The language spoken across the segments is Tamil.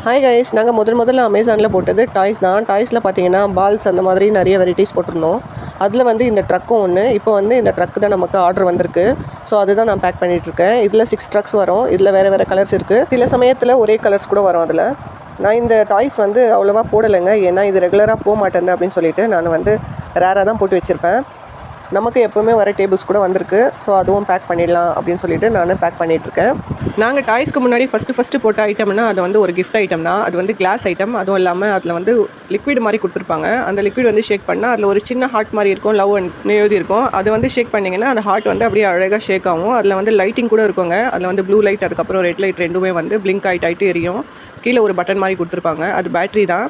ஹாய் கைஸ், நாங்கள் முதல்ல அமேசானில் போட்டது டாய்ஸ் தான். டாய்ஸில் பார்த்தீங்கன்னா பால்ஸ் அந்த மாதிரி நிறைய வெரைட்டிஸ் போட்டிருந்தோம். அதில் வந்து இந்த ட்ரக்கும் ஒன்று. இப்போ வந்து இந்த ட்ரக் தான் நமக்கு ஆர்டர் வந்திருக்கு. ஸோ அதுதான் நான் பேக் பண்ணிகிட்ருக்கேன். இதில் 6 ட்ரக்ஸ் வரும். இதில் வேறு கலர்ஸ் இருக்குது. சில சமயத்தில் ஒரே கலர்ஸ் கூட வரும். அதில் நான் இந்த டாய்ஸ் வந்து அவ்வளோவா போடலைங்க. ஏன்னா இது ரெகுலராக போக மாட்டேன் அப்படின்னு சொல்லிட்டு நான் வந்து ரேராக தான் போட்டு வச்சுருப்பேன். நமக்கு எப்போவுமே வர டேபிள்ஸ் கூட வந்திருக்கு. ஸோ அதுவும் பேக் பண்ணிடலாம் அப்படின்னு சொல்லிட்டு நான் பேக் பண்ணிகிட்ருக்கேன். நாங்கள் டாய்ஸ்க்கு முன்னாடி ஃபஸ்ட்டு போட்ட ஐட்டம்னா அது வந்து ஒரு கிஃப்ட் ஐட்டம் தான். அது வந்து கிளாஸ் ஐட்டம். அதுவும் இல்லாமல் அதில் வந்து லிக்விட் மாதிரி கொடுத்துருப்பாங்க. அந்த லிக்விட் வந்து ஷேக் பண்ணால் அதில் ஒரு சின்ன ஹார்ட் மாதிரி இருக்கும், லவ் எழுதி இருக்கும். அது வந்து ஷேக் பண்ணிங்கன்னா அந்த ஹார்ட் வந்து அப்படியே அழகாக ஷேக் ஆகும். அதில் வந்து லைட்டிங் கூட இருக்குங்க. அதில் வந்து ப்ளூ லைட் அதுக்கப்புறம் ரெட் லைட் ரெண்டுமே வந்து பிளிங்க் ஆகிட்டு எரியும். கீழே ஒரு பட்டன் மாதிரி கொடுத்துருப்பாங்க. அது பேட்ரி தான்.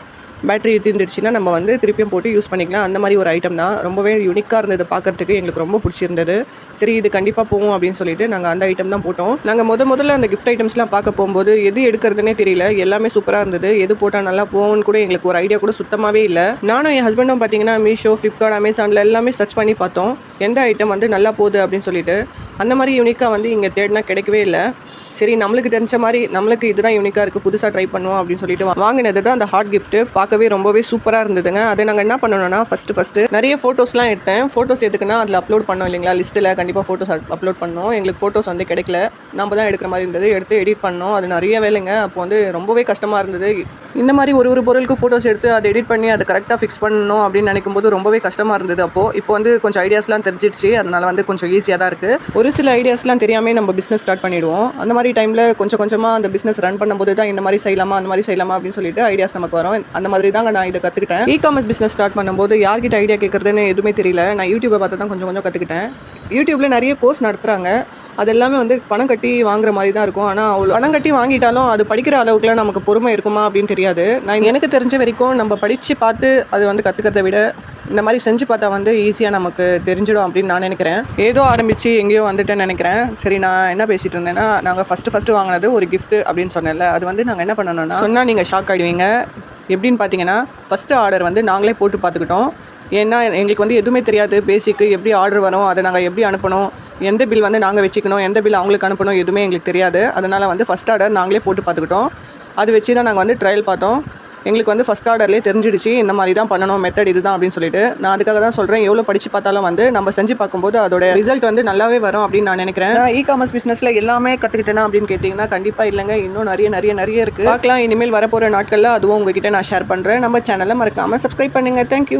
பேட்ரி தீர்ந்துடுச்சுன்னா நம்ம வந்து திருப்பியும் போட்டு யூஸ் பண்ணிக்கலாம். அந்த மாதிரி ஒரு ஐட்டம் தான். ரொம்பவே யூனிக்காக இருந்தது பார்க்குறதுக்கு. எங்களுக்கு ரொம்ப பிடிச்சிருந்தது. சரி இது கண்டிப்பாக போகும் அப்படின்னு சொல்லிட்டு நாங்கள் அந்த ஐட்டம் தான் போட்டோம். நாங்கள் முதல்ல அந்த கிஃப்ட் ஐட்டம்ஸ்லாம் பார்க்க போகும்போது எது எடுக்கிறதுனே தெரியல. எல்லாமே சூப்பராக இருந்தது. எது போட்டால் நல்லா போகும்னு கூட எங்களுக்கு ஒரு ஐடியா கூட சுத்தமாகவே இல்லை. நானும் என் ஹஸ்பண்டும் பார்த்தீங்கன்னா மீஷோ, ஃப்ளிப்கார்ட், அமேசானில் எல்லாமே சர்ச் பண்ணி பார்த்தோம். எந்த ஐட்டம் வந்து நல்லா போகுது அப்படின்னு சொல்லிட்டு. அந்த மாதிரி யூனிக்காக வந்து இங்கே தேடினா கிடைக்கவே இல்லை. சரி நம்மளுக்கு தெரிஞ்ச மாதிரி நம்மளுக்கு இதுதான் யூனிக்காக இருக்குது, புதுசாக ட்ரை பண்ணுவோம் அப்படின்னு சொல்லிட்டு வாங்கினது தான் அந்த ஹார்ட் கிஃப்ட்டு. பார்க்கவே ரொம்பவே சூப்பராக இருந்ததுங்க. அதை நாங்கள் என்ன பண்ணணும்னா ஃபஸ்ட்டு நிறைய ஃபோட்டோஸ்லாம் எடுத்தேன். ஃபோட்டோஸ் எதுக்குன்னா அதில் அப்லோட் பண்ணோம் இல்லைங்களா, லிஸ்ட்டில் கண்டிப்பாக ஃபோட்டோஸ் அப்லோட் பண்ணோம். எங்களுக்கு ஃபோட்டோஸ் வந்து கிடைக்கல. நம்ம தான் எடுக்கிற மாதிரி இருந்தது. எடுத்து எடிட் பண்ணோம். அது நிறைய வேலைங்க. அப்போ வந்து ரொம்பவே கஷ்டமாக இருந்தது. இந்த மாதிரி ஒரு பொருளுக்கு ஃபோட்டோஸ் எடுத்து அதை எடிட் பண்ணி அதை கரெக்டாக ஃபிக்ஸ் பண்ணணும் அப்படின்னு நினைக்கும் போது ரொம்பவே கஷ்டமாக இருந்தது. இப்போ வந்து கொஞ்சம் ஐடியாஸ்லாம் தெரிஞ்சிடுச்சு. அதனால் வந்து கொஞ்சம் ஈஸியாக தான் இருக்குது. ஒரு சில ஐடியாஸ்லாம் தெரியாமல் நம்ம பிஸ்னஸ் ஸ்டார்ட் பண்ணிவிடுவோம். அந்த மாதிரி டைமில் கொஞ்சமாக அந்த பிஸ்னஸ் ரன் பண்ணும்போது தான் இந்த மாதிரி செய்யலாமா அந்த மாதிரி செய்யலாமா அப்படின்னு சொல்லிட்டு ஐடியாஸ் நமக்கு வரும். அந்த மாதிரி தாங்க நான் இதை கற்றுக்கிட்டேன். இ-காமர்ஸ் பிஸ்னஸ் ஸ்டார்ட் பண்ணும்போது யார்கிட்ட ஐடியா கேட்குறதுன்னு எதுவுமே தெரியல. நான் யூடியூப்பை பார்த்து தான் கொஞ்சம் கற்றுக்கிட்டேன். யூடியூப்பில் நிறைய கோர்ஸ் நடத்துகிறாங்க. அது எல்லாமே வந்து பணம் கட்டி வாங்குற மாதிரி தான் இருக்கும். ஆனால் அவ்வளோ பணம் கட்டி வாங்கிட்டாலும் அது படிக்கிற அளவுக்குலாம் நமக்கு பொறுமை இருக்குமா அப்படின்னு தெரியாது. நான் எனக்கு தெரிஞ்ச வரைக்கும் நம்ம படித்து பார்த்து அது வந்து கற்றுக்கிறத விட இந்த மாதிரி செஞ்சு பார்த்தா வந்து ஈஸியாக நமக்கு தெரிஞ்சிடும் அப்படின்னு நான் நினைக்கிறேன். ஏதோ ஆரம்பித்து எங்கேயோ வந்துட்டேன்னு நினைக்கிறேன். சரி நான் என்ன பேசிகிட்டு இருந்தேன்னா, நாங்கள் ஃபஸ்ட்டு வாங்கினது ஒரு கிஃப்ட்டு அப்படின்னு சொன்னேன்ல, அது வந்து நாங்கள் என்ன பண்ணணும்னா சொன்னால் நீங்கள் ஷாக் ஆகிடுவீங்க. எப்படின்னு பார்த்தீங்கன்னா ஃபஸ்ட்டு ஆர்டர் வந்து நாங்களே போட்டு பார்த்துக்கிட்டோம். ஏன்னா எங்களுக்கு வந்து எதுவுமே தெரியாது. பேசிக்கு எப்படி ஆர்டர் வரும், அதை நாங்கள் எப்படி அனுப்பணும், எந்த பில் வந்து நாங்கள் வச்சுக்கணும், எந்த பில் அவங்களுக்கு அனுப்பணும், எதுவுமே எங்களுக்கு தெரியாது. அதனால் வந்து ஃபஸ்ட் ஆர்டர் நாங்களே போட்டு பார்த்துக்கிட்டோம். அது வச்சு தான் நாங்கள் வந்து ட்ரையல் பார்த்தோம். எங்களுக்கு வந்து ஃபஸ்ட் ஆர்டர்லேயே தெரிஞ்சிடுச்சு இந்த மாதிரி தான் பண்ணணும், மெத்தட் இது தான் அப்படின்னு சொல்லிட்டு. நான் அதுக்காக தான் சொல்கிறேன், எவ்வளோ படித்து பார்த்தாலும் வந்து நம்ம செஞ்சு பார்க்கும்போது அதோட ரிசல்ட் வந்து நல்லாவே வரும் அப்படின்னு நான் நினைக்கிறேன். இ-காமர்ஸ் பிஸ்னஸில் எல்லாமே கற்றுக்கிட்டேனா அப்படின்னு கேட்டிங்கன்னா கண்டிப்பாக இல்லைங்க. இன்னும் நிறைய இருக்குது. பார்க்கலாம். இனிமேல் வரப்போகிற நாட்களில் அதுவும் உங்ககிட்ட நான் ஷேர் பண்ணுறேன். நம்ம சேனலை மறக்காமல் சப்ஸ்கிரைப் பண்ணுங்கள். தேங்க்யூ.